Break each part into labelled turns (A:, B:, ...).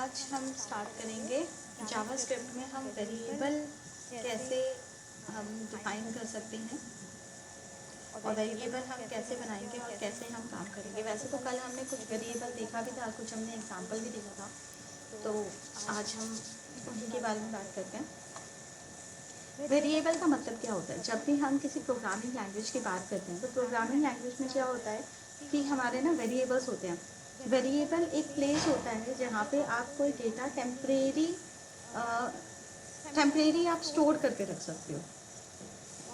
A: आज हम स्टार्ट करेंगे जावास्क्रिप्ट में हम वेरिएबल कैसे हम डिफाइन कर सकते हैं और वेरिएबल हम कैसे बनाएंगे और कैसे हम काम करेंगे। वैसे तो कल हमने कुछ वेरिएबल देखा भी था, कुछ हमने एग्जांपल भी देखा था, तो आज हम उन्हीं के बारे में बात करते हैं। वेरिएबल का मतलब क्या होता है? जब भी हम किसी प्रोग्रामिंग लैंग्वेज की बात करते हैं तो प्रोग्रामिंग लैंग्वेज में क्या होता है कि हमारे ना वेरिएबल्स होते हैं। वेरिएबल एक प्लेस होता है जहाँ पे आप कोई डेटा टेम्परेरी आप स्टोर करके रख सकते हो,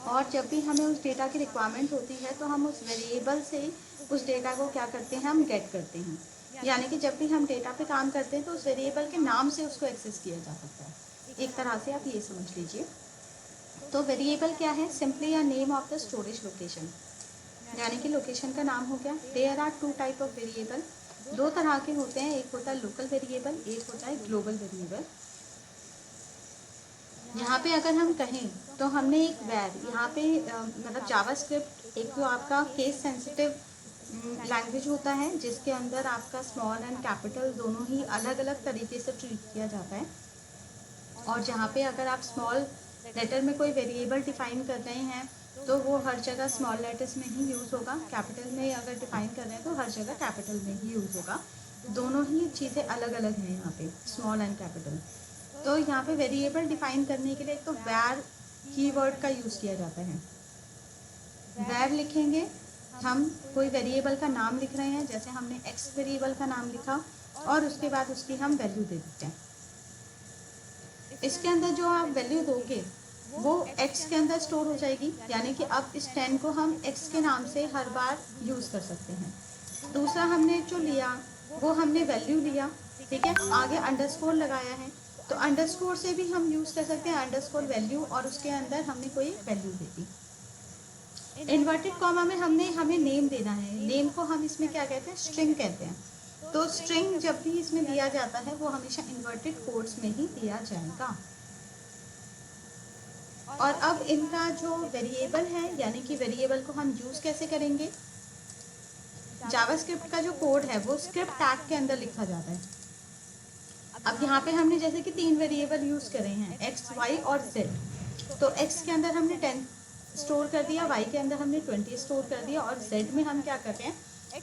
A: और जब भी हमें उस डेटा की रिक्वायरमेंट होती है तो हम उस वेरिएबल से उस डेटा को क्या करते हैं, हम गेट करते हैं। यानी कि जब भी हम डेटा पे काम करते हैं तो उस वेरिएबल के नाम से उसको एक्सेस किया जा सकता है। एक तरह से आप ये समझ लीजिए। तो वेरिएबल क्या है? Simply a name of the storage location, यानी कि लोकेशन का नाम हो गया। There are two type of variable, दो तरह के होते हैं, एक होता है लोकल वेरिएबल, एक होता है ग्लोबल वेरिएबल। यहाँ पे अगर हम कहें तो हमने एक वैर यहाँ पे मतलब जावास्क्रिप्ट एक तो आपका केस सेंसिटिव लैंग्वेज होता है जिसके अंदर आपका स्मॉल एंड कैपिटल दोनों ही अलग अलग तरीके से ट्रीट किया जाता है। और जहाँ पे अगर आप स्मॉल लेटर में कोई वेरिएबल डिफाइन कर रहे हैं तो वो हर जगह स्मॉल लेटर्स में ही यूज़ होगा। कैपिटल में अगर डिफाइन कर रहे हैं तो हर जगह कैपिटल में ही यूज़ होगा। दोनों ही चीज़ें अलग अलग हैं यहाँ पे, स्मॉल एंड कैपिटल। तो यहाँ पे वेरिएबल डिफाइन करने के लिए एक तो वैर कीवर्ड का यूज़ किया जाता है। वैर लिखेंगे हम, कोई वेरिएबल का नाम लिख रहे हैं, जैसे हमने एक्स वेरिएबल का नाम लिखा और उसके बाद उसकी हम वैल्यू दे देते हैं। इसके अंदर जो आप वैल्यू दोगे वो x के अंदर स्टोर हो जाएगी, यानी कि अब इस 10 को हम x के नाम से हर बार यूज़ कर सकते हैं। दूसरा हमने जो लिया वो हमने वैल्यू लिया, ठीक है, आगे अंडरस्कोर लगाया है तो अंडरस्कोर से भी हम यूज़ कर सकते हैं अंडरस्कोर वैल्यू, और उसके अंदर हमने कोई वैल्यू दे दी। इन्वर्टेड कॉमा में हमें नेम देना है। नेम को हम इसमें क्या कहते हैं? स्ट्रिंग कहते हैं। तो स्ट्रिंग जब भी इसमें दिया जाता है वो हमेशा इन्वर्टेड कोट्स में ही दिया जाएगा। और अब इनका जो वेरिएबल है, यानी कि वेरिएबल को हम यूज़ कैसे करेंगे? जावास्क्रिप्ट का जो कोड है वो स्क्रिप्ट टैग के अंदर लिखा जाता है। अब यहाँ पे हमने जैसे कि 3 वेरिएबल यूज़ करे हैं, x, y और z। तो x के अंदर हमने 10 स्टोर कर दिया, y के अंदर हमने 20 स्टोर कर दिया, और z में हम क्या कर रहे हैं?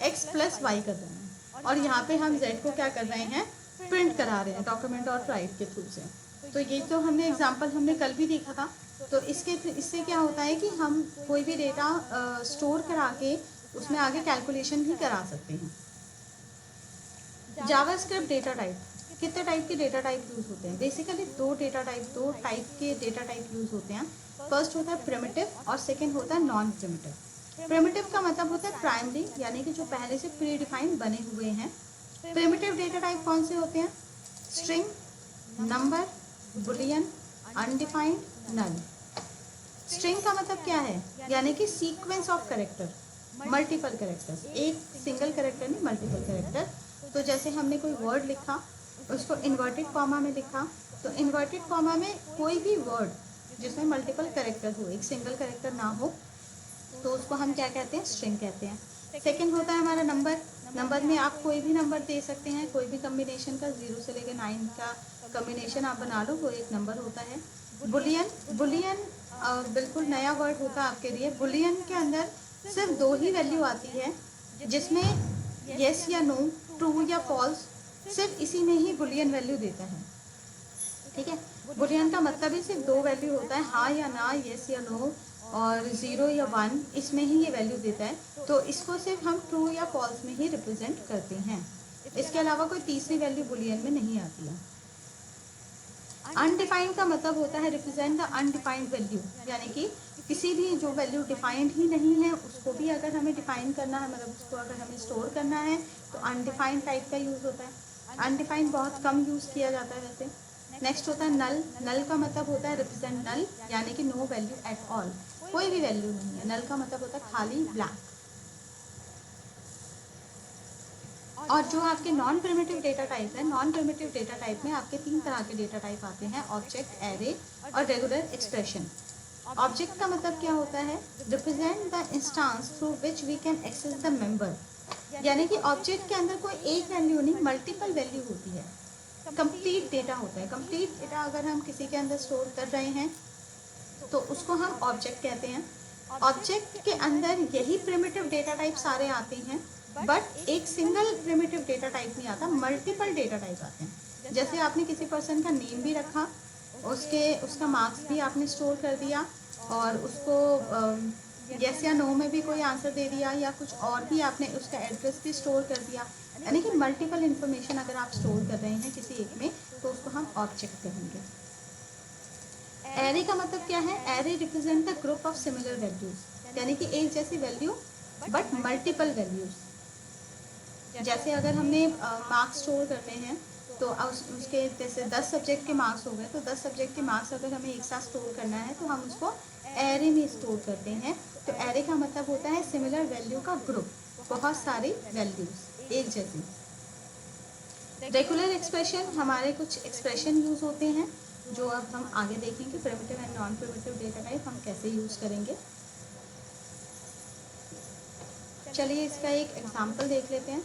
A: x प्लस y कर रहे हैं। और यहाँ पे हम z को क्या कर रहे हैं? प्रिंट करा रहे हैं डॉक्यूमेंट और राइट के थ्रू से। तो ये तो हमने एग्जाम्पल हमने कल भी देखा था। तो इससे क्या होता है कि हम कोई भी डेटा स्टोर करा के उसमें आगे कैलकुलेशन भी करा सकते हैं। जावास्क्रिप्ट डेटा टाइप, कितने टाइप के डेटा टाइप यूज़ होते हैं? बेसिकली दो टाइप के डेटा टाइप यूज़ होते हैं। फर्स्ट होता है प्रिमिटिव और सेकेंड होता है नॉन प्रिमिटिव। प्रिमिटिव का मतलब होता है प्राइमरी, यानी कि जो पहले से प्री डिफाइंड बने हुए हैं। प्रिमिटिव डेटा टाइप कौन से होते हैं? स्ट्रिंग, नंबर, बुलियन, अनडिफाइंड, नल। स्ट्रिंग का मतलब क्या है? यानी कि sequence of character, multiple characters, एक सिंगल कैरेक्टर नहीं, मल्टीपल कैरेक्टर। तो जैसे हमने कोई वर्ड लिखा, उसको इन्वर्टेड कॉमा में लिखा, तो इन्वर्टेड कॉमा में कोई भी वर्ड जिसमें मल्टीपल कैरेक्टर हो, एक सिंगल कैरेक्टर ना हो, तो उसको हम क्या कहते हैं? स्ट्रिंग कहते हैं। सेकेंड होता है हमारा नंबर। नंबर में आप कोई भी नंबर दे सकते हैं, कोई भी कम्बिनेशन का, 0 से लेकर 9 का कम्बिनेशन आप बना लो, वो एक नंबर होता है। बुलियन बिल्कुल नया वर्ड होता है आपके लिए। बुलियन के अंदर सिर्फ 2 ही वैल्यू आती है, जिसमें येस या नो, ट्रू या फॉल्स, सिर्फ इसी में ही बुलियन वैल्यू देता है, ठीक है। बुलियन का मतलब ही सिर्फ 2 वैल्यू होता है, हाँ या ना, येस या नो, और 0 या 1, इसमें ही ये वैल्यू देता है। तो इसको सिर्फ हम ट्रू या फॉल्स में ही रिप्रेजेंट करते हैं, इसके अलावा कोई तीसरी वैल्यू बुलियन में नहीं आती है। अनडिफाइंड का मतलब होता है रिप्रेजेंट द अनडिफाइंड वैल्यू, यानी कि किसी भी जो वैल्यू डिफाइंड ही नहीं है उसको भी अगर हमें डिफाइन करना है, मतलब उसको अगर हमें स्टोर करना है तो अनडिफाइंड टाइप का यूज़ होता है। अनडिफाइंड बहुत कम यूज़ किया जाता है वैसे। नेक्स्ट होता है नल। नल का मतलब होता है रिप्रेजेंट नल, यानी कि नो वैल्यू एट ऑल, कोई भी वैल्यू नहीं है। नल का मतलब होता है खाली, ब्लैंक। और जो आपके नॉन प्रिमिटिव डेटा टाइप है, नॉन प्रिमिटिव डेटा टाइप में आपके 3 तरह के डेटा टाइप आते हैं, ऑब्जेक्ट, एरे और रेगुलर एक्सप्रेशन। ऑब्जेक्ट का मतलब क्या होता है? Represent the instance through which we can access the member, यानी कि ऑब्जेक्ट के अंदर कोई एक वैल्यू नहीं, मल्टीपल वैल्यू होती है। कंप्लीट डेटा होता है। कंप्लीट डेटा अगर हम किसी के अंदर स्टोर कर रहे हैं तो उसको हम ऑब्जेक्ट कहते हैं। ऑब्जेक्ट के अंदर यही प्रिमिटिव डेटा टाइप सारे आते हैं, बट एक सिंगल प्रिमिटिव डेटा टाइप नहीं आता, मल्टीपल डेटा टाइप आते हैं। जैसे आपने किसी पर्सन का नेम भी रखा, उसका मार्क्स भी आपने स्टोर कर दिया, और उसको यस या नो में भी कोई आंसर दे दिया, या कुछ और भी आपने उसका एड्रेस भी स्टोर कर दिया। यानी कि मल्टीपल इन्फॉर्मेशन अगर आप स्टोर कर रहे हैं किसी एक में, तो उसको हम ऑब्जेक्ट कहेंगे। एरे का मतलब क्या है? Array represent the group of similar values, यानी कि एक जैसी वैल्यू बट मल्टीपल वैल्यूज। जैसे अगर हमने मार्क्स स्टोर करते हैं तो उसके जैसे 10 सब्जेक्ट के मार्क्स हो गए, तो 10 सब्जेक्ट के मार्क्स अगर हमें एक साथ स्टोर करना है तो हम उसको एरे में स्टोर करते हैं। तो एरे का मतलब होता है सिमिलर वैल्यू का ग्रुप, बहुत सारी वैल्यूज एक जैसी। रेगुलर एक्सप्रेशन, हमारे कुछ एक्सप्रेशन यूज होते हैं जो अब हम आगे देखेंगे। Primitive and non primitive data type हम कैसे यूज करेंगे। चलिए इसका एक एग्जांपल देख लेते हैं।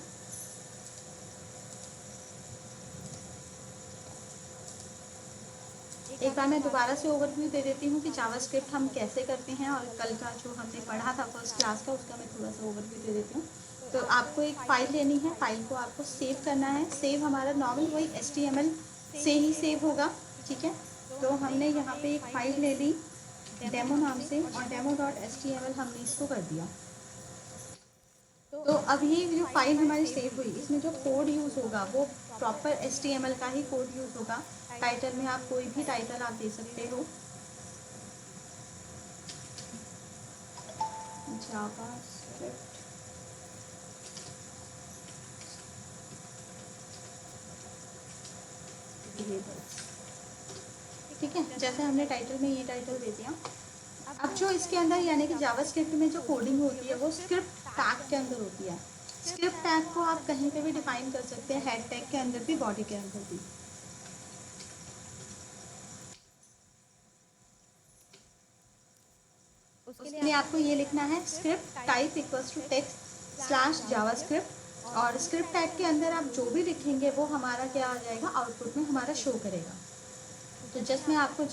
A: एक बार मैं दोबारा से ओवरव्यू दे देती हूँ कि जावास्क्रिप्ट हम कैसे करते हैं, और कल का जो हमने पढ़ा था फर्स्ट क्लास का, उसका मैं थोड़ा सा ओवरव्यू दे देती हूँ। तो आपको एक फ़ाइल लेनी है, फाइल को आपको सेव करना है। सेव हमारा नॉर्मल वही HTML से ही सेव होगा, ठीक है। तो हमने यहाँ पे एक फ़ाइल ले ली डेमो नाम से, और demo.html हमने इसको कर दिया। तो अब ये जो फाइल हमारी सेव हुई, इसमें जो कोड यूज़ होगा वो प्रॉपर HTML का ही कोड यूज़ होगा। टाइटल में आप कोई भी टाइटल आप दे सकते हो, जावास्क्रिप्ट ठीक है। जैसे हमने टाइटल में ये टाइटल दे दिया। अब जो इसके अंदर यानी कि जावास्क्रिप्ट में जो कोडिंग होती है वो स्क्रिप्ट टैग के अंदर होती है। स्क्रिप्ट टैग को आप कहीं पे भी डिफाइन कर सकते हैं, हेड टैग के अंदर भी, बॉडी के अंदर भी। उसके लिए आपको ये लिखना है script type equals to text slash JavaScript, और स्क्रिप्ट टैग के अंदर आप जो भी लिखेंगे वो हमारा क्या आ जाएगा, आउटपुट में हमारा शो करेगा। तो जस्ट मैं आपको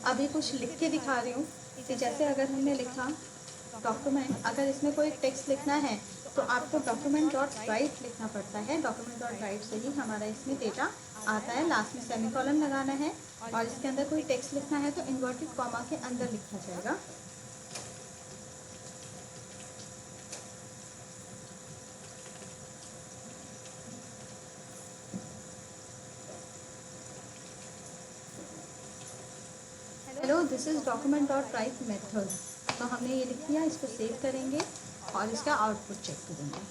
A: अभी कुछ लिख के दिखा रही हूँ कि जैसे अगर हमने लिखा डॉक्यूमेंट, अगर इसमें कोई टेक्स्ट लिखना है तो आपको डॉक्यूमेंट डॉट राइट लिखना पड़ता है। डॉक्यूमेंट डॉट राइट से ही हमारा इसमें डेटा आता है। लास्ट में सेमीकोलन लगाना है, और इसके अंदर कोई टेक्स्ट लिखना है तो इन्वर्टेड कॉमा के अंदर लिखा जाएगा। Hello, this is document dot right method. तो हमने ये लिख दिया, इसको सेव करेंगे और इसका आउटपुट चेक करेंगे।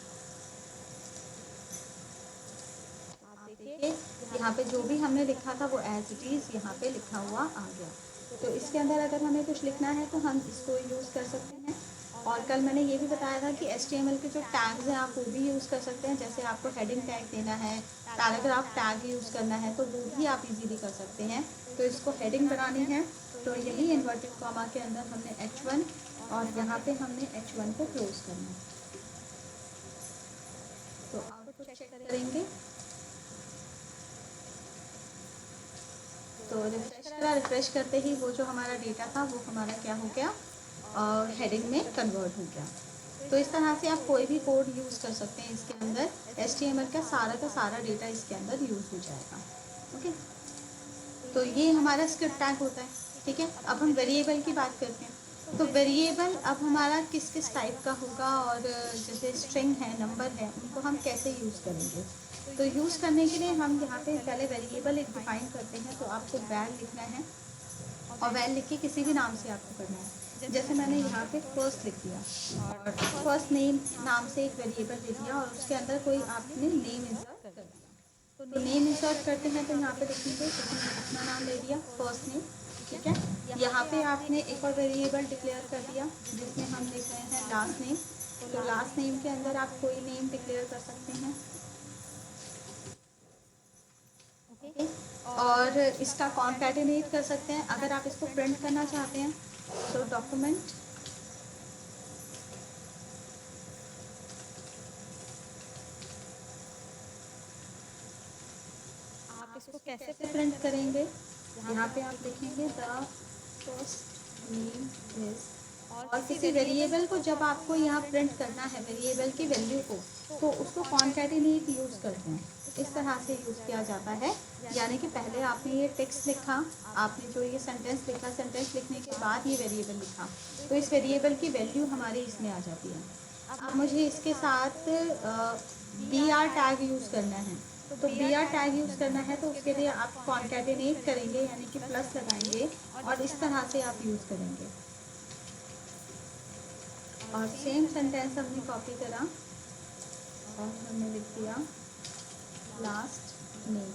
A: आप देखिए यहाँ पे जो भी हमने लिखा था वो एज इट इज़ यहाँ पे लिखा हुआ आ गया। तो इसके अंदर अगर हमें कुछ लिखना है तो हम इसको यूज़ कर सकते हैं। और कल मैंने ये भी बताया था कि HTML के जो टैग्स हैं आप वो भी यूज़ कर सकते हैं। जैसे आपको हेडिंग टैग देना है, पैराग्राफ टैग यूज़ करना है, तो वो भी आप इजीली कर सकते हैं। तो इसको हेडिंग बनानी है तो यही इन्वर्टेड कॉमा के अंदर हमने H1, और यहाँ पे हमने H1 को क्लोज करना है। तो आउटपुट चेक करेंगे। तो रिफ्रेश करते ही वो जो हमारा डेटा था वो हमारा क्या हो गया, हेडिंग में कन्वर्ट हो गया। तो इस तरह से आप कोई भी कोड यूज़ कर सकते हैं इसके अंदर। HTML का सारा डेटा इसके अंदर यूज़ हो जाएगा। ओके, तो ये हमारा स्क्रिप्ट टैग होता है, ठीक है। अब हम वेरिएबल की बात करते हैं। तो वेरिएबल अब हमारा किस किस टाइप का होगा, और जैसे स्ट्रिंग है, नंबर है, उनको हम कैसे यूज़ करेंगे। तो यूज़ करने के लिए हम यहाँ पे पहले वेरिएबल एक डिफाइन करते हैं। तो आपको वैल लिखना है, और वैल लिख के किसी भी नाम से आपको करना है। जैसे मैंने यहाँ पे फर्स्ट लिख दिया, और फर्स्ट नेम नाम से एक वेरिएबल ले दिया, और उसके अंदर कोई आपने नेम इंसर्ट कर दिया। तो नेम इंसर्ट करते हैं तो यहाँ पे लिखेंगे, अपना नाम ले दिया फर्स्ट नेम, ठीक है। यहाँ पे आपने एक और वेरिएबल डिक्लेयर कर दिया जिसमें हम लिख रहे हैं लास्ट नेम। तो लास्ट नेम के अंदर आप कोई नेम डिक्लेयर कर सकते हैं, ओके। और इसका कॉन्कैटिनेट कर सकते हैं। अगर आप इसको प्रिंट करना चाहते हैं तो डॉक्यूमेंट इसको कैसे प्रिंट करेंगे, यहाँ पे आप लिखेंगे द फर्स्ट नेम इज, और किसी वेरिएबल को जब आपको यहाँ प्रिंट करना है वेरिएबल की वैल्यू को, तो उसको कॉन्कैटिनेट यूज़ करते हैं, इस तरह से यूज़ किया जाता है। यानी कि पहले आपने ये टेक्स्ट लिखा, आपने जो ये सेंटेंस लिखा, सेंटेंस लिखने के बाद ये वेरिएबल लिखा, तो इस वेरिएबल की वैल्यू हमारी इसमें आ जाती है। अब मुझे इसके साथ बी आर टैग यूज़ करना है, तो बी आर टैग यूज़ करना है तो उसके लिए आप कॉन्कैटिनेट करेंगे, यानी कि प्लस लगाएंगे और इस तरह से आप यूज़ करेंगे। और सेम सेंटेंस हमने कॉपी करा और हमने लिख दिया लास्ट नेम,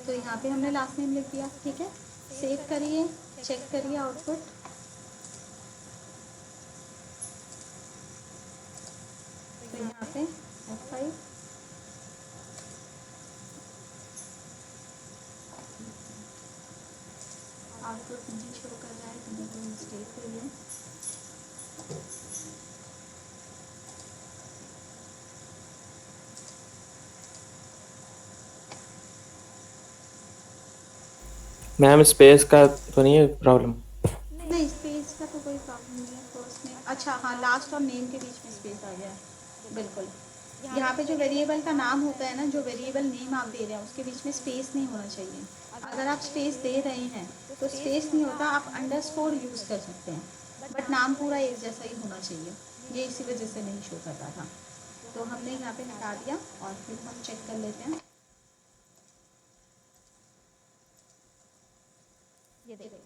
A: तो यहाँ पे हमने लास्ट नेम लिख दिया। ठीक है, सेव करिए, चेक करिए आउटपुट। तो यहाँ पे F5 आउटपुट नहीं शो कर रहा है, तो मेरे को मिस्टेक हुई है।
B: मैम स्पेस का तो नहीं है प्रॉब्लम?
A: नहीं, स्पेस का तो कोई प्रॉब्लम नहीं है। फर्स्ट नेम, अच्छा हाँ, लास्ट और नेम के बीच में स्पेस आ गया है, बिल्कुल। यहाँ पे जो वेरिएबल का नाम होता है ना, जो वेरिएबल नेम आप दे रहे हैं उसके बीच में स्पेस नहीं होना चाहिए। अगर आप स्पेस दे रहे हैं तो स्पेस नहीं होता, आप अंडरस्कोर यूज़ कर सकते हैं, बट नाम पूरा एक जैसा ही होना चाहिए। ये इसी वजह से नहीं शो कर रहा था, तो हमने यहाँ पे हटा दिया और फिर हम चेक कर लेते हैं। ये देखिए,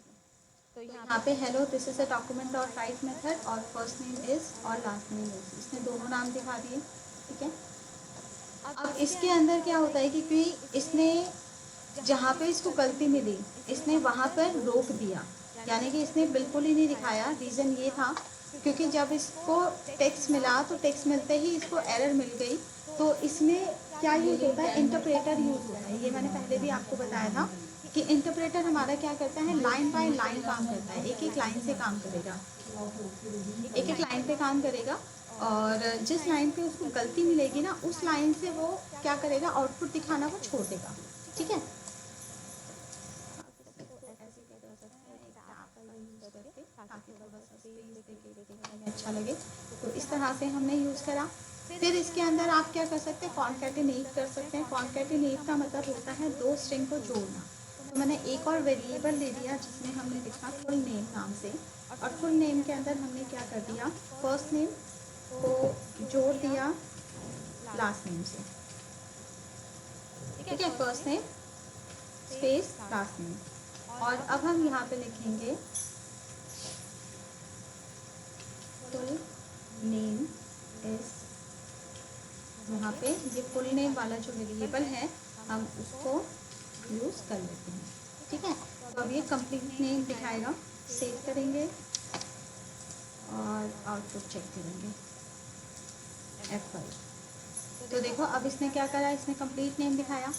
A: तो यहाँ पे hello this is a document और राइट मेथड, और फर्स्ट नेम इज और लास्ट नेम इज, इसने दोनों नाम दिखा दिए। ठीक है, अब इसके अंदर क्या होता है, क्योंकि इसने जहाँ पे इसको गलती मिली इसने वहाँ पर रोक दिया, यानी कि इसने बिल्कुल ही नहीं दिखाया। रीज़न ये था क्योंकि जब इसको टेक्स्ट मिला तो टेक्स्ट मिलते ही इसको एरर मिल गई, तो इसमें क्या यूज़ होता है, इंटरप्रेटर यूज़ होता है। ये मैंने पहले भी आपको बताया था कि इंटरप्रेटर हमारा क्या करता है, लाइन बाय लाइन काम करता है, एक एक लाइन से काम करेगा, एक एक लाइन पे काम करेगा, और जिस लाइन पे उसको गलती मिलेगी ना, उस लाइन से वो क्या करेगा, आउटपुट दिखाना वो छोड़ देगा। ठीक है, अच्छा लगे तो इस तरह से हमने यूज़ करा। फिर इसके अंदर आप क्या कर सकते हैं, कॉन्कैटिनेट कर सकते हैं। कॉन्कैटिनेट का मतलब होता है दो स्ट्रिंग को जोड़ना। तो मैंने एक और वेरिएबल ले लिया जिसमें हमने लिखा फुल नेम नाम से, और फुल नेम के अंदर हमने क्या कर दिया, फर्स्ट नेम को जोड़ दिया लास्ट नेम से। ठीक है, first name space last name, और अब हम यहाँ पे लिखेंगे फुल नेम इज, यहाँ पे ये फुल नेम वाला जो वेरिएबल है हम उसको यूज़ कर लेते हैं। ठीक है, तो अब ये कंप्लीट नेम दिखाएगा। सेव करेंगे और आउटपुट चेक करेंगे F5। तो देखो अब इसने क्या करा, इसने कंप्लीट नेम दिखाया,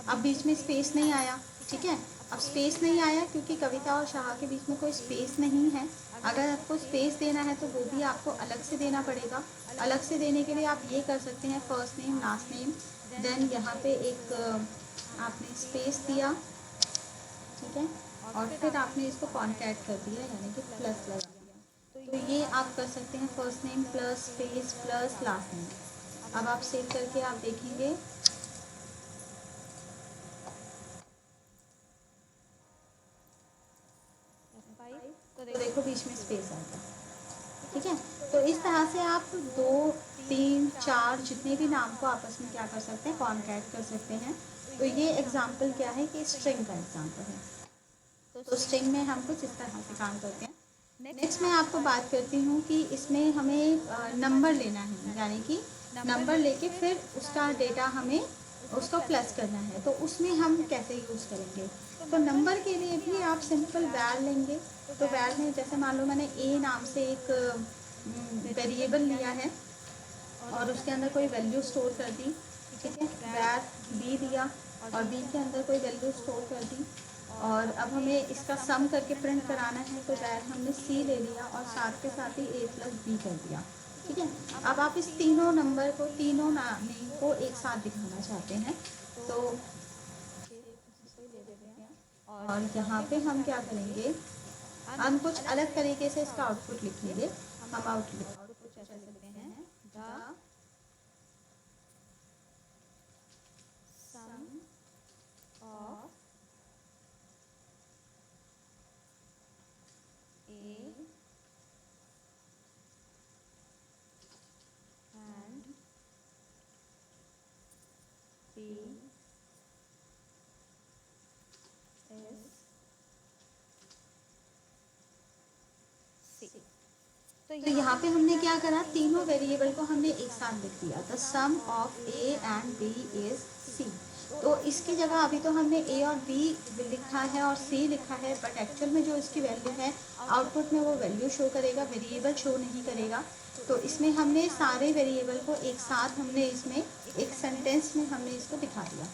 A: अब बीच में स्पेस नहीं आया। ठीक है, अब स्पेस नहीं आया क्योंकि कविता और शाह के बीच में कोई स्पेस नहीं है। अगर आपको स्पेस देना है तो वो भी आपको अलग से देना पड़ेगा। अलग से देने के लिए आप ये कर सकते हैं, first name last name, then यहाँ पे एक आपने स्पेस दिया। ठीक है, और फिर आपने इसको कॉन्कैट कर दिया, यानी कि प्लस लगा दिया। तो ये आप कर सकते हैं, first name plus space plus last name. अब आप सेव करके आप देखेंगे, तो देखो बीच में स्पेस आ गया। ठीक है, तो इस तरह से आप 2, 3, 4 जितने भी नाम को आपस में क्या कर सकते हैं, कॉन्कैट कर सकते हैं। तो ये एग्जाम्पल क्या है कि स्ट्रिंग का एग्जाम्पल है। तो स्ट्रिंग में हम कुछ इस तरह से काम करते हैं। नेक्स्ट मैं आपको बात करती हूँ कि इसमें हमें नंबर लेना है, यानी कि नंबर लेके फिर उसका डेटा हमें उसको प्लस करना है, तो उसमें हम कैसे यूज़ करेंगे। तो नंबर के लिए भी आप सिंपल वैल लेंगे। तो वैल में जैसे मान लो मैंने ए नाम से एक वेरिएबल लिया है और उसके अंदर कोई वैल्यू स्टोर कर दी। ठीक है, वैल बी दिया और बी के अंदर कोई वैल्यू स्टोर कर दी, और अब हमें इसका सम करके प्रिंट कराना है, तो वैल हमने सी ले लिया और साथ के साथ ही ए प्लस बी कर दिया। ठीक है, अब आप इस तीनों नंबर को, तीनों नेम को एक साथ दिखाना चाहते हैं, तो और यहाँ पे हम क्या करेंगे, हम कुछ अलग तरीके से इसका आउटपुट लिखेंगे। हम आउटपुट ऐसे लिखते हैं, the sum of A and B is C. तो यहाँ पे हमने क्या करा, तीनों वेरिएबल को हमने एक साथ लिख दिया, the sum of A and B is C. तो इसकी जगह अभी तो हमने ए और बी लिखा है और सी लिखा है, बट एक्चुअल में जो इसकी वैल्यू है आउटपुट में वो वैल्यू शो करेगा, वेरिएबल शो नहीं करेगा। तो इसमें हमने सारे वेरिएबल को एक साथ हमने इसमें एक सेंटेंस में हमने इसको दिखा दिया।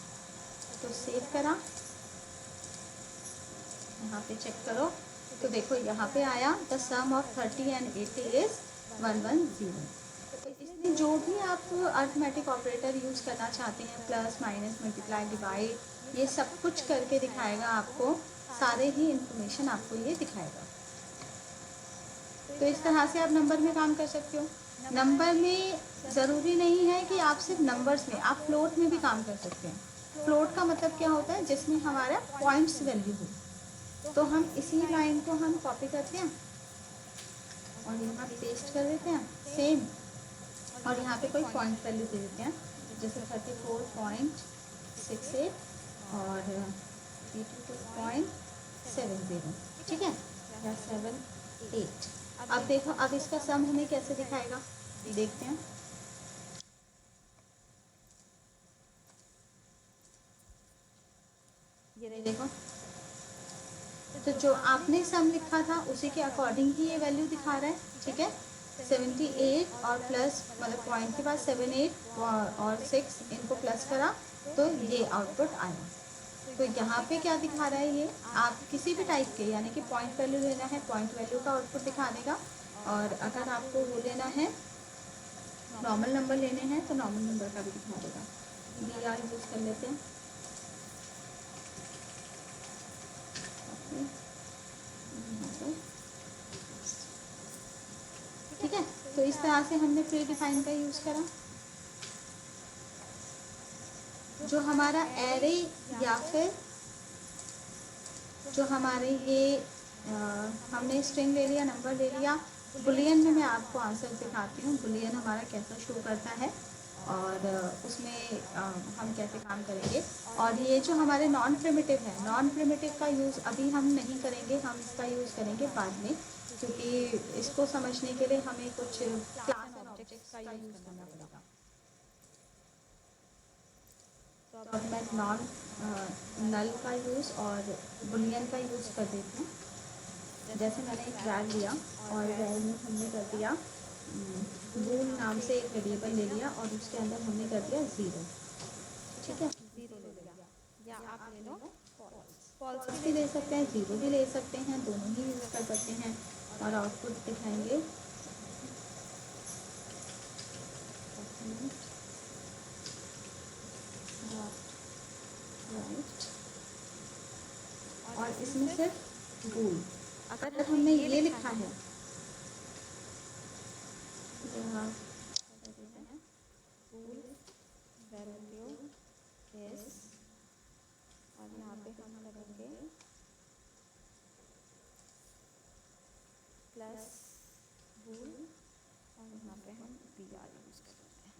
A: तो सेव करा, यहाँ पे चेक करो, तो देखो यहाँ पे आया the sum of 30 and 80 is 110। तो इसमें जो भी आप अर्थमेटिक ऑपरेटर यूज़ करना चाहते हैं, प्लस माइनस मल्टीप्लाई डिवाइड, ये सब कुछ करके दिखाएगा आपको, सारे ही इंफॉर्मेशन आपको ये दिखाएगा। तो इस तरह से आप नंबर में काम कर सकते हो। नंबर में ज़रूरी नहीं है कि आप सिर्फ नंबर्स में, आप फ्लोट में भी काम कर सकते हैं। फ्लोट का मतलब क्या होता है, जिसमें हमारा पॉइंट्स वैल्यू हो। तो हम इसी लाइन को हम कॉपी करते हैं और यहाँ पेस्ट कर देते हैं सेम, और यहाँ पे कोई पॉइंट वैल्यू दे देते हैं, जैसे 34.68 और 82.70, ठीक है, या 78। अब देखो, अब इसका सम हमें कैसे दिखाएगा, देखते हैं। ये देखो, तो जो आपने सम लिखा था उसी के अकॉर्डिंग ही ये वैल्यू दिखा रहा है, ठीक है। 78 और प्लस, मतलब पॉइंट के बाद 78 और 6 इनको प्लस करा तो ये आउटपुट आया। तो यहाँ पे क्या दिखा रहा है, ये आप किसी भी टाइप के, यानी कि पॉइंट वैल्यू लेना है, पॉइंट वैल्यू का आउटपुट दिखा देगा, और अगर आपको वो लेना है, नॉर्मल नंबर लेने हैं, तो नॉर्मल नंबर का भी दिखा देगा। BR यूज़ कर लेते हैं, ठीक है। तो इस तरह से हमने प्री डिफाइन का यूज़ करा। जो हमारा एरे या फिर जो हमारे ये हमने स्ट्रिंग ले लिया, नंबर ले लिया, बुलियन में मैं आपको आंसर दिखाती हूँ, बुलियन हमारा कैसा शो करता है और उसमें हम कैसे काम करेंगे। और ये जो हमारे नॉन प्रिमिटिव है, नॉन प्रिमिटिव का यूज़ अभी हम नहीं करेंगे, हम इसका यूज़ करेंगे बाद में, क्योंकि इसको समझने के लिए हमें कुछ क्लास एंड ऑब्जेक्ट्स का यूज़ करना पड़ेगा। तो अब मैं नॉन नल का यूज़ और बुलियन का यूज़ कर देती हूँ। जैसे मैंने एक वैल लिया और वैल में हमने कर दिया बूल नाम से एक वेरिएबल ले लिया और उसके अंदर हमने कर दिया 0, ठीक है, 0 ले लिया, या आप ले लो फॉल्स भी ले सकते हैं, 0 भी ले सकते हैं, दोनों ही यूज़ कर सकते हैं, और आउटपुट दिखाएंगे राइट। और इसमें सिर्फ बूल, अगर हमने ये लिखा है, यहाँ बूल वैल्यू इज, और यहाँ पे हम करेंगे प्लस बूल, और यहाँ पे हम BR यूज़ करते हैं।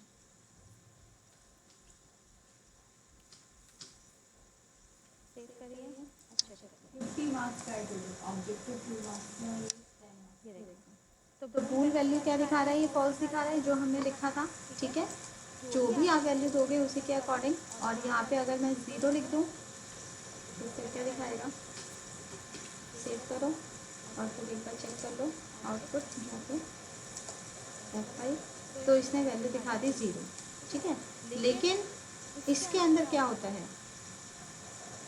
A: सेव करिए, अच्छा ये देखिए, तो बूल वैल्यू क्या दिखा रहा है, ये फॉल्स दिखा रहा है जो हमने लिखा था, ठीक है। जो भी आप वैल्यू दोगे उसी के अकॉर्डिंग, और यहाँ पे अगर मैं 0 लिख दूँ तो फिर क्या दिखाएगा, सेव करो और फिर एक बार चेक कर लो आउटपुट, यहाँ पे F5, तो इसने वैल्यू दिखा दी 0, ठीक है। लेकिन इसके अंदर क्या होता है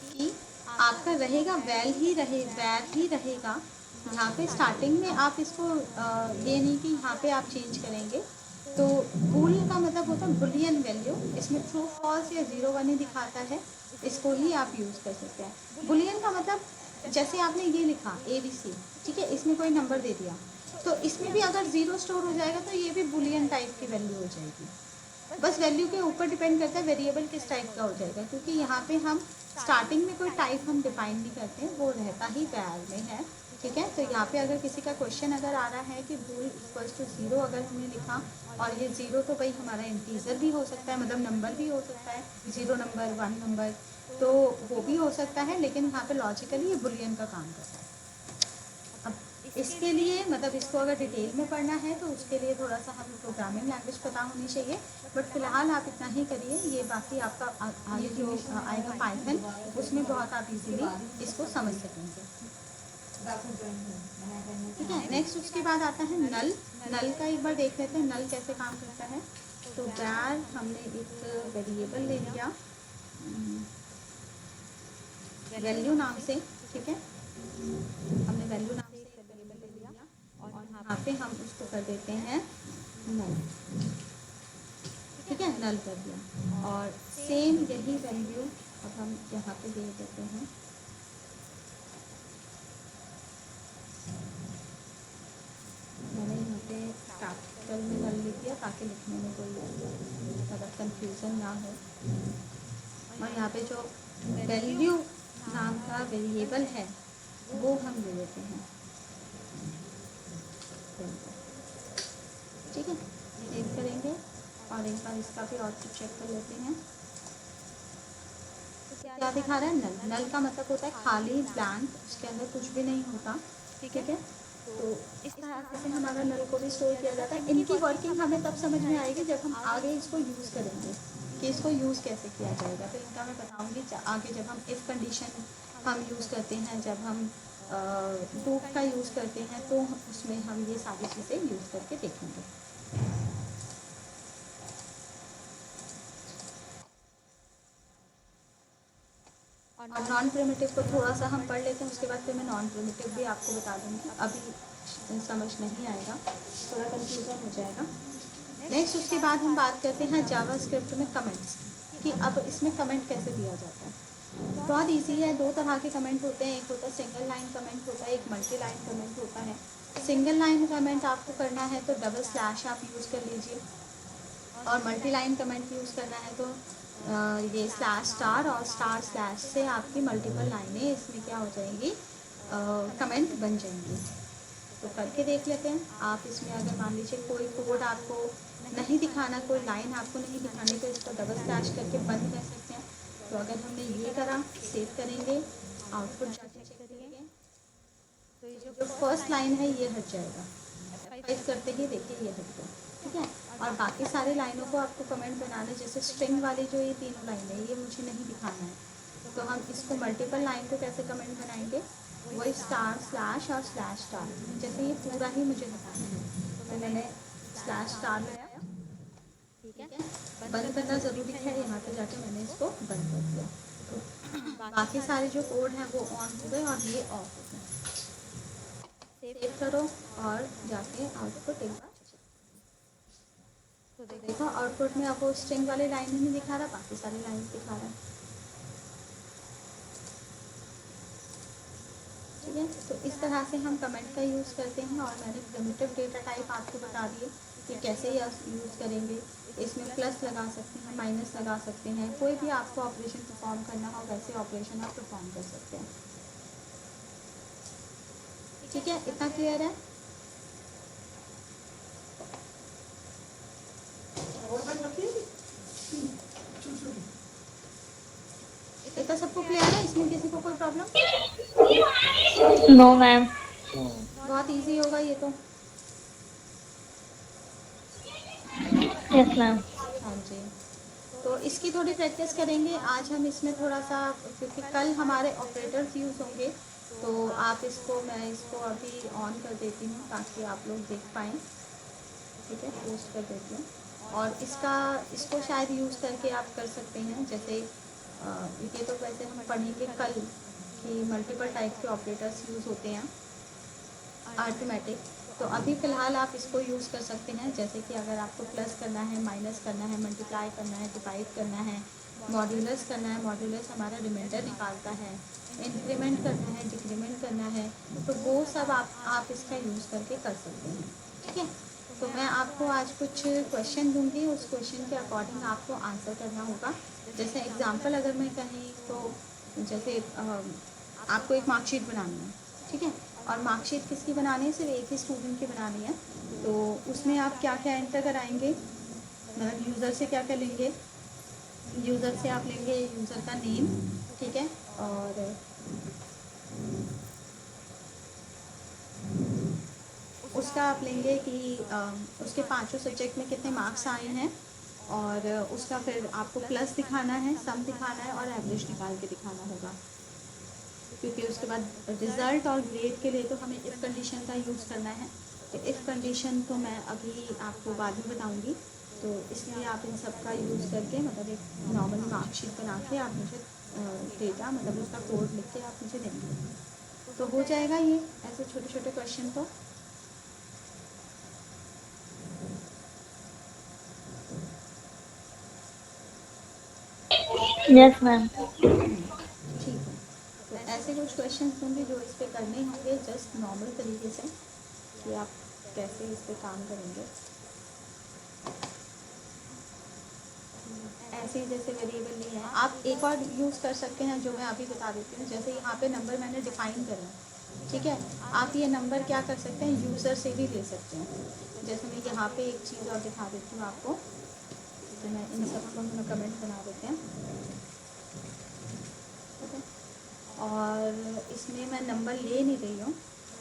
A: कि आपका रहेगा वैल ही रहेगा। यहाँ पे स्टार्टिंग में आप इसको ये नहीं कि यहाँ पे आप चेंज करेंगे, तो होता है बुलियन वैल्यू, इसमें ट्रू फॉल्स या 0 1 ही दिखाता है, इसको ही आप यूज़ कर सकते हैं। बुलियन का मतलब जैसे आपने ये लिखा ABC, ठीक है, इसमें कोई नंबर दे दिया, तो इसमें भी अगर 0 स्टोर हो जाएगा तो ये भी बुलियन टाइप की वैल्यू हो जाएगी। बस वैल्यू के ऊपर डिपेंड करता है वेरिएबल किस टाइप का हो जाएगा, क्योंकि यहाँ पे हम स्टार्टिंग में कोई टाइप हम डिफाइन नहीं करते हैं, वो रहता ही वैल में है, ठीक है। तो यहाँ पे अगर किसी का क्वेश्चन अगर आ रहा है कि बूल इक्वल्स टू 0 अगर हमने लिखा, और ये 0 तो भाई हमारा इंटीजर भी हो सकता है, मतलब नंबर भी हो सकता है, 0 नंबर 1 नंबर, तो वो भी हो सकता है, लेकिन यहाँ पे लॉजिकली ये बुलियन का काम करता है। अब इसके लिए मतलब इसको अगर डिटेल में पढ़ना है तो उसके लिए थोड़ा सा हमें प्रोग्रामिंग लैंग्वेज पता होनी चाहिए, बट फिलहाल आप इतना ही करिए, ये बाकी आपका आगे जो आएगा पाइथन, उसमें बहुत आप इजीली इसको समझ सकेंगे, ठीक है। नेक्स्ट उसके बाद आता है नल। नल का एक बार देख लेते हैं नल कैसे काम करता है। तो वैर हमने एक वेरिएबल ले लिया वैल्यू नाम से, ठीक है, हमने वैल्यू नाम से एक वेरिएबल ले लिया और यहाँ पे हम उसको कर देते हैं नल, ठीक है, नल कर दिया। और सेम यही वैल्यू अब हम यहाँ पे दे देते हैं, मैंने यहाँ पे कैपिटल में नल लिख दिया ताकि लिखने में कोई मतलब कंफ्यूजन ना हो। और यहाँ पे जो वैल्यू नाम का वेरिएबल है वो हम दे देते हैं, ठीक है, सेव करेंगे और एक बार इसका भी आउटपुट चेक कर लेते हैं। तो क्या दिखा रहा है, नल। नल का मतलब होता है खाली, ब्लैंक, उसके अंदर कुछ भी नहीं होता, ठीक है। तो इस तरह से हमारा नल को भी स्टोर किया जाता है। इनकी वर्किंग हमें तब समझ में आएगी जब हम आगे इसको यूज़ करेंगे कि इसको यूज़ कैसे किया जाएगा, तो इनका मैं बताऊंगी आगे जब हम इफ़ कंडीशन हम यूज़ करते हैं, जब हम लूप का यूज़ करते हैं, तो उसमें हम ये सारी चीज़ें यूज़ करके देखेंगे। और नॉन प्रिमिटिव को थोड़ा सा हम पढ़ लेते हैं, उसके बाद फिर मैं नॉन प्रिमिटिव भी आपको बता दूँगी, अभी समझ नहीं आएगा, थोड़ा कन्फ्यूज़न हो जाएगा। नेक्स्ट उसके बाद हम बात करते हैं जावास्क्रिप्ट में कमेंट्स कि अब इसमें कमेंट कैसे दिया जाता है। बहुत इजी है, दो तरह के कमेंट होते हैं, एक होता है सिंगल लाइन कमेंट होता है, एक मल्टी लाइन कमेंट होता है। सिंगल लाइन कमेंट आपको करना है तो डबल स्लैश आप यूज़ कर लीजिए, और मल्टी लाइन कमेंट यूज़ करना है तो ये स्लैश स्टार और स्टार स्लैश से आपकी मल्टीपल लाइनें इसमें क्या हो जाएंगी, कमेंट बन जाएंगी। तो करके देख लेते हैं। आप इसमें अगर मान लीजिए कोई कोड आपको नहीं दिखाना, कोई लाइन आपको नहीं दिखानी, तो इसको डबल स्लैश करके बंद कर सकते हैं। तो अगर हमने ये करा, सेव करेंगे, आउटपुट जाके चेक करेंगे, तो ये जो फर्स्ट लाइन है ये हट जाएगा, F5 करते ही देखिए ये हट गया, ठीक है। और बाकी सारी लाइनों को आपको कमेंट बनाने, जैसे स्ट्रिंग वाली जो ये तीनों लाइन है ये मुझे नहीं दिखाना है, तो हम इसको मल्टीपल लाइन को कैसे कमेंट बनाएंगे, वही स्टार स्लैश और स्लैश स्टार, जैसे ये पूरा ही मुझे हटाना है तो मैंने स्लैश स्टार लगाया, ठीक है। बंद करना ज़रूरी है, यहाँ पे जाके मैंने इसको बंद कर दिया, तो बाकी सारे जो कोड हैं वो ऑन हो गए और ये ऑफ हो गए। सेव करो और जाके आउटपुट एक बार तो देखो, आउटपुट में आपको स्ट्रिंग वाली लाइन ही नहीं दिखा रहा, बाकी सारी लाइन दिखा रहा है, ठीक है। तो इस तरह से हम कमेंट का यूज़ करते हैं, और मैंने प्रिमिटिव डेटा टाइप आपको बता दिए कि कैसे यूज़ करेंगे। इसमें प्लस लगा सकते हैं, माइनस लगा सकते हैं, कोई भी आपको ऑपरेशन परफॉर्म करना हो वैसे ऑपरेशन आप परफॉर्म कर सकते हैं, ठीक है। इतना क्लियर है। इतना सबको क्लियर है, इसमें किसी को कोई प्रॉब्लम?
C: No ma'am.
A: बहुत इजी होगा ये तो।
C: Yes ma'am.
A: हाँ जी, तो इसकी थोड़ी प्रैक्टिस करेंगे आज हम इसमें थोड़ा सा, क्योंकि कल हमारे ऑपरेटर्स यूज़ होंगे, तो आप इसको, मैं इसको अभी ऑन कर देती हूँ ताकि आप लोग देख पाएँ, ठीक है, पोस्ट कर देती हूँ। और इसको शायद यूज़ करके आप कर सकते हैं, जैसे ये तो वैसे हम पढ़ेंगे कल कि मल्टीपल टाइप के ऑपरेटर्स यूज़ होते हैं अर्थमेटिक, तो अभी फ़िलहाल आप इसको यूज़ कर सकते हैं, जैसे कि अगर आपको प्लस करना है, माइनस करना है, मल्टीप्लाई करना है, डिवाइड करना है, मॉड्यूलस करना है, मॉड्यूलस हमारा रिमाइंडर निकालता है, इंक्रीमेंट करना है, डिक्रीमेंट करना है, तो वो सब आप इसका यूज़ करके कर सकते हैं। ठीक है, तो मैं आपको आज कुछ क्वेश्चन दूंगी, उस क्वेश्चन के अकॉर्डिंग आपको आंसर करना होगा। जैसे एग्जांपल अगर मैं कहीं तो जैसे आपको एक मार्कशीट बनानी है, ठीक है, और मार्कशीट किसकी बनानी है, सिर्फ एक ही स्टूडेंट की बनानी है, तो उसमें आप क्या क्या एंटर कराएंगे, मतलब यूज़र से क्या क्या लेंगे। यूज़र से आप लेंगे यूज़र का नेम, ठीक है, और उसका आप लेंगे कि उसके पांचों सब्जेक्ट में कितने मार्क्स आए हैं, और उसका फिर आपको प्लस दिखाना है, सम दिखाना है, और एवरेज निकाल के दिखाना होगा। क्योंकि उसके बाद रिज़ल्ट और ग्रेड के लिए तो हमें इफ़ कंडीशन का यूज़ करना है, तो इफ़ कंडीशन तो मैं अभी आपको बाद में बताऊंगी। तो इसलिए आप इन सब का यूज़ करके मतलब एक नॉर्मल मार्कशीट बना के आप मुझे डेटा मतलब उसका कोड लिख के आप मुझे देंगे, तो हो जाएगा ये ऐसे छोटे छोटे क्वेश्चन तो।
C: Yes, ma'am.
A: ठीक है, तो ऐसे कुछ क्वेश्चन होंगे जो इस पर करने होंगे जस्ट नॉर्मल तरीके से कि आप कैसे इस पर काम करेंगे। ऐसे ही जैसे वेरिएबल लिए हैं, आप एक और यूज़ कर सकते हैं जो मैं अभी बता देती हूँ। जैसे यहाँ पे नंबर मैंने डिफाइन करा, ठीक है, आप ये नंबर क्या कर सकते हैं, यूज़र से भी ले सकते हैं। जैसे मैं यहाँ पे एक चीज़ और दिखा देती हूँ आपको, तो मैं इन सबको हम कमेंट बना देते हैं, ठीक है, और इसमें मैं नंबर ले नहीं रही हूँ,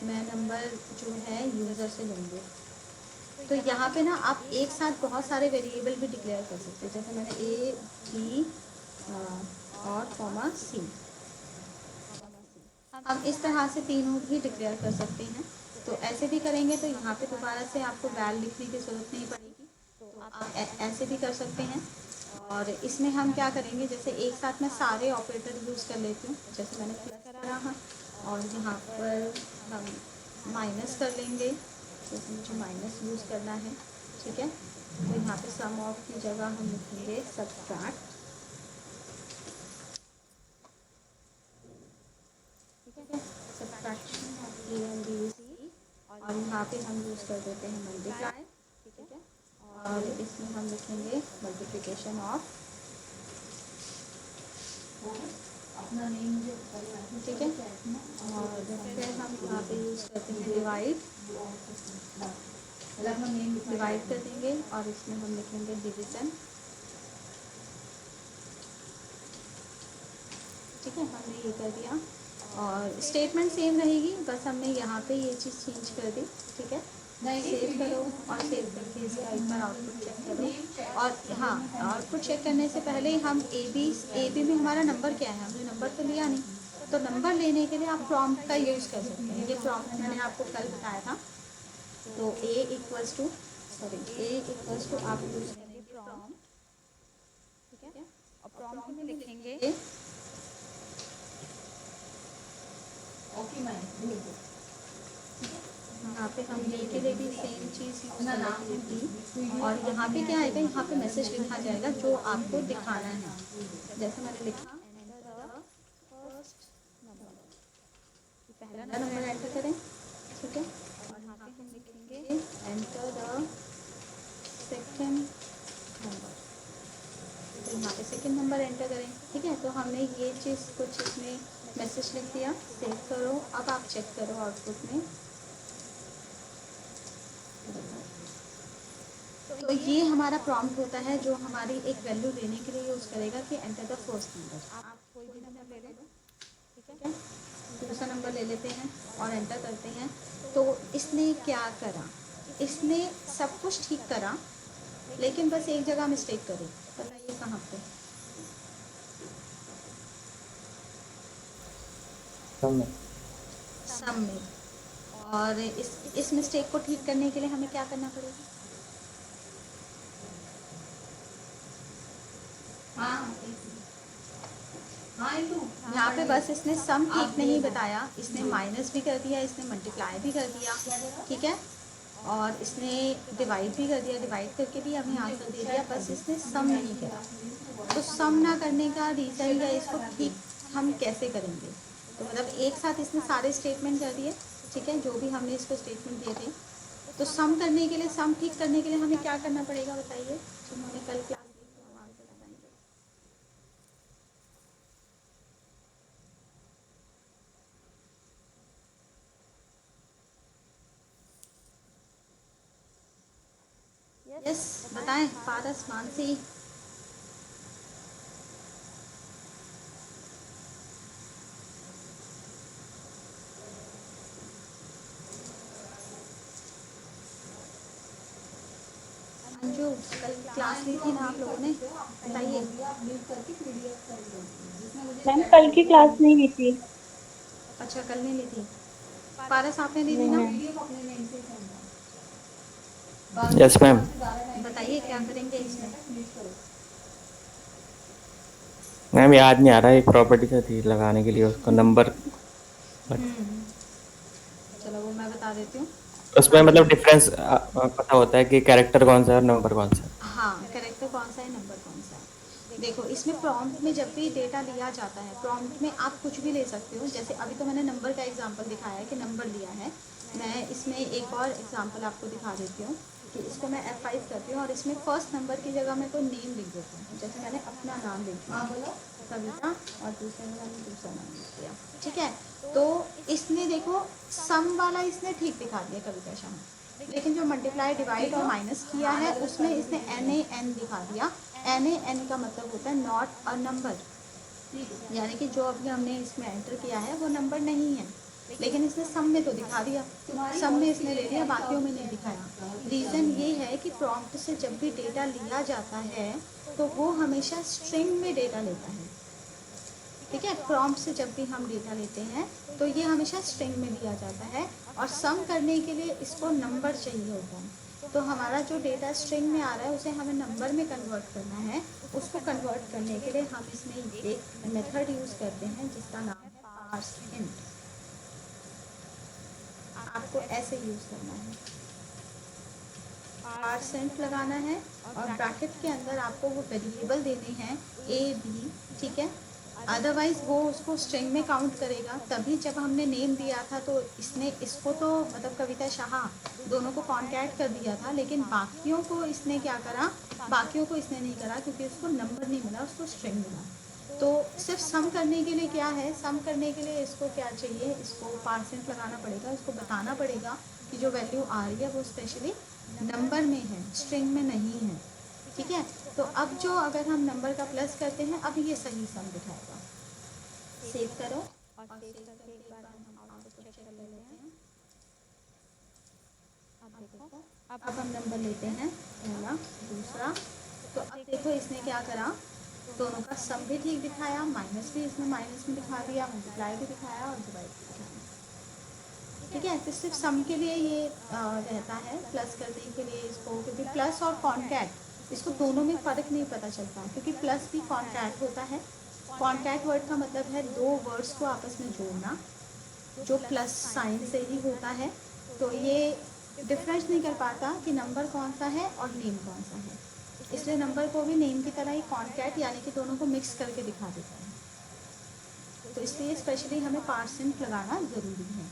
A: मैं नंबर जो है यूज़र से लूँगी। तो यहाँ पे ना आप एक साथ बहुत सारे वेरिएबल भी डिक्लेयर कर सकते हैं, जैसे मैंने ए बी और कॉमा सी, हम इस तरह से तीनों भी डिक्लेयर कर सकते हैं। तो ऐसे भी करेंगे तो यहाँ पे दोबारा से आपको वैल लिखने की ज़रूरत नहीं पड़ेगी, तो आप ऐसे भी कर सकते हैं। और इसमें हम क्या करेंगे, जैसे एक साथ मैं सारे ऑपरेटर यूज़ कर लेती हूँ, जैसे मैंने प्लस करा है, और यहाँ पर हम माइनस कर लेंगे, जैसे मुझे माइनस यूज़ करना है, ठीक है, तो यहाँ पे सम ऑफ की जगह हम लिखेंगे सब्ट्रैक्ट, ठीक है, subtraction of A and B C, और यहाँ पे हम यूज़ कर देते हैं मल्टीप्लाई, ठीक है, और इसमें हम लिखेंगे मल्टीप्लिकेशन ऑफ, ठीक है, और फिर हम यहाँ पे यूज़ करते हैं डिवाइड, डिवाइड कर देंगे, और इसमें हम लिखेंगे डिवीज़न, ठीक है, हमने ये कर दिया, और स्टेटमेंट सेम रहेगी, बस हमने यहाँ पे ये चीज़ चेंज कर दी, ठीक है। सेव करो, और सेव करके इसका एक बार आउटपुट चेक करो। और हाँ, आउटपुट चेक करने से पहले हम ए बी में हमारा नंबर क्या है, हमने नंबर तो लिया नहीं, तो नंबर लेने के लिए आप प्रॉम्प्ट का यूज़ कर सकते हैं। ये प्रॉम्प्ट मैंने आपको कल बताया था, तो ए इक्वल्स टू आप यूज़ करेंगे प्रॉम्प्ट, ठीक है, और प्रॉम्प्ट में लिखेंगे यहाँ पे हम बी के लिए भी सेम चीज़ यूज़ करेंगे बी, और यहाँ पे क्या आएगा, यहाँ पे मैसेज लिखा जाएगा जो आपको दिखाना है, जैसे मैंने लिखा पहला नंबर एंटर करें, ठीक है, और यहाँ पे हम लिखेंगे एंटर द सेकंड नंबर, तो यहाँ पे सेकंड नंबर एंटर करें, ठीक है। तो हमने ये चीज़ कुछ इसमें मैसेज लिख दिया, सेव करो, अब आप चेक करो आउटपुट में, तो ये हमारा प्रॉम्प्ट होता है जो हमारी एक वैल्यू लेने के लिए यूज़ करेगा कि एंटर द फर्स्ट नंबर, आप कोई भी नंबर ले लो, ठीक है, दूसरा नंबर ले लेते हैं और एंटर करते हैं। तो इसने क्या करा, इसने सब कुछ ठीक करा, लेकिन बस एक जगह मिस्टेक करी, बताइए कहाँ पे, सम में। और इस मिस्टेक को ठीक करने के लिए हमें क्या करना पड़ेगा, यहाँ पे बस इसने सम ठीक नहीं बताया, इसने माइनस भी कर दिया, इसने मल्टीप्लाई भी कर दिया, ठीक है, और इसने डिवाइड भी कर दिया, डिवाइड करके भी हमें आंसर दे दिया, बस इसने सम नहीं करा। तो सम ना करने का रीज़न या इसको ठीक हम कैसे करेंगे, तो मतलब एक साथ इसने सारे स्टेटमेंट कर दिए, ठीक है, जो भी हमने इसको स्टेटमेंट दिए थे। तो सम करने के लिए, सम ठीक करने के लिए हमें क्या करना पड़ेगा बताइए, जिन्होंने कल क्लास ली थी हम आंसर बताएंगे। यस बताएं, पारस, मानसी। अंजू, कल क्लास ली थी ना आप लोगों ने, बताइए।
C: मैम कल की क्लास नहीं ली थी।
A: अच्छा, कल नहीं ली थी। पारस आपने ली थी
C: नहीं
A: ना?
C: मैम।
B: Yes ma'am.
A: बताइए क्या करेंगे इसमें।
B: मैम याद नहीं आ रहा, एक प्रॉपर्टी तो थी लगाने के लिए उसको नंबर, बट
A: हम्म, चलो वो मैं बता देती हूँ।
B: उसमें मतलब डिफरेंस पता होता है कि कैरेक्टर कौन सा है और नंबर कौन सा है।
A: हाँ, कैरेक्टर कौन सा है, नंबर कौन सा है। देखो इसमें प्रॉम्प्ट में जब भी डेटा लिया जाता है, प्रॉम्प्ट में आप कुछ भी ले सकते हो। जैसे अभी तो मैंने नंबर का एग्जांपल दिखाया है कि नंबर लिया है। मैं इसमें एक और एग्जांपल आपको दिखा देती हूँ कि इसको मैं F5 करती हूँ और इसमें फर्स्ट नंबर की जगह मैं कोई नेम लिख देती हूँ। जैसे मैंने अपना नाम लिख दिया कविता, और दूसरे में मैंने दूसरा नाम लिख दिया, ठीक है। तो इसने देखो सम वाला इसने ठीक दिखा दिया कविता शाह, लेकिन जो मल्टीप्लाई, डिवाइड और माइनस किया है उसमें इसने NaN दिखा दिया। NaN का मतलब होता है नॉट अ नंबर, यानी कि जो अभी हमने इसमें एंटर किया है वो नंबर नहीं है, लेकिन इसने सम में तो दिखा दिया, सम में इसने ले लिया, बाकियों में नहीं दिखाया। रीज़न ये है कि प्रॉम्प्ट से जब भी डेटा लिया जाता है तो वो हमेशा स्ट्रिंग में डेटा लेता है, ठीक है। प्रॉम्प्ट से जब भी हम डेटा लेते हैं तो ये हमेशा स्ट्रिंग में लिया जाता है, और सम करने के लिए इसको नंबर चाहिए होता है। तो हमारा जो डेटा स्ट्रिंग में आ रहा है उसे हमें नंबर में कन्वर्ट करना है। उसको कन्वर्ट करने के लिए हम इसमें एक मेथड यूज़ करते हैं जिसका नाम है पार्स इंट। आपको ऐसे यूज़ करना है, पार्सेंट लगाना है, और ब्रैकेट के अंदर आपको वो वेरिएबल देने हैं A, B, ठीक है। अदरवाइज़ वो उसको स्ट्रिंग में काउंट करेगा। तभी जब हमने नेम दिया था तो इसने इसको तो मतलब कविता शाह दोनों को कॉन्टैक्ट कर दिया था, लेकिन बाकियों को इसने क्या करा, बाकियों को इसने नहीं करा क्योंकि उसको नंबर नहीं मिला, उसको स्ट्रिंग मिला। तो सिर्फ सम करने के लिए क्या है, सम करने के लिए इसको क्या चाहिए, इसको पार्सेंट लगाना पड़ेगा, इसको बताना पड़ेगा कि जो वैल्यू आ रही है वो स्पेशली नंबर में है, स्ट्रिंग में नहीं है, ठीक है। तो अब जो अगर हम नंबर का प्लस करते हैं, अब ये सही सम दिखाएगा। सेव करो, और सेव करके एक बार हम आउटपुट चेक कर लेते हैं। अब देखो, अब हम नंबर लेते हैं पहला, दूसरा। तो अब देखो इसने क्या करा, दोनों का सम भी ठीक दिखाया, माइनस भी इसने माइनस में दिखा दिया, मल्टीप्लाई भी दिखाया और डिवाइड भी दिखाया, ठीक है। तो सिर्फ सम के लिए ये रहता है, प्लस करने के लिए इसको, क्योंकि प्लस और कॉन्टैक्ट इसको दोनों में फ़र्क नहीं पता चलता, क्योंकि प्लस भी कॉन्टैक्ट होता है। कॉन्टैक्ट वर्ड का मतलब है दो वर्ड्स को आपस में जोड़ना, जो प्लस साइन से ही होता है। तो ये डिफरेंस नहीं कर पाता कि नंबर कौन सा है और नेम कौन सा है, इसलिए नंबर को भी नेम की तरह ही कॉन्टैक्ट यानी कि दोनों को मिक्स करके दिखा देता है। तो इसलिए स्पेशली हमें पार्सेंट लगाना ज़रूरी है,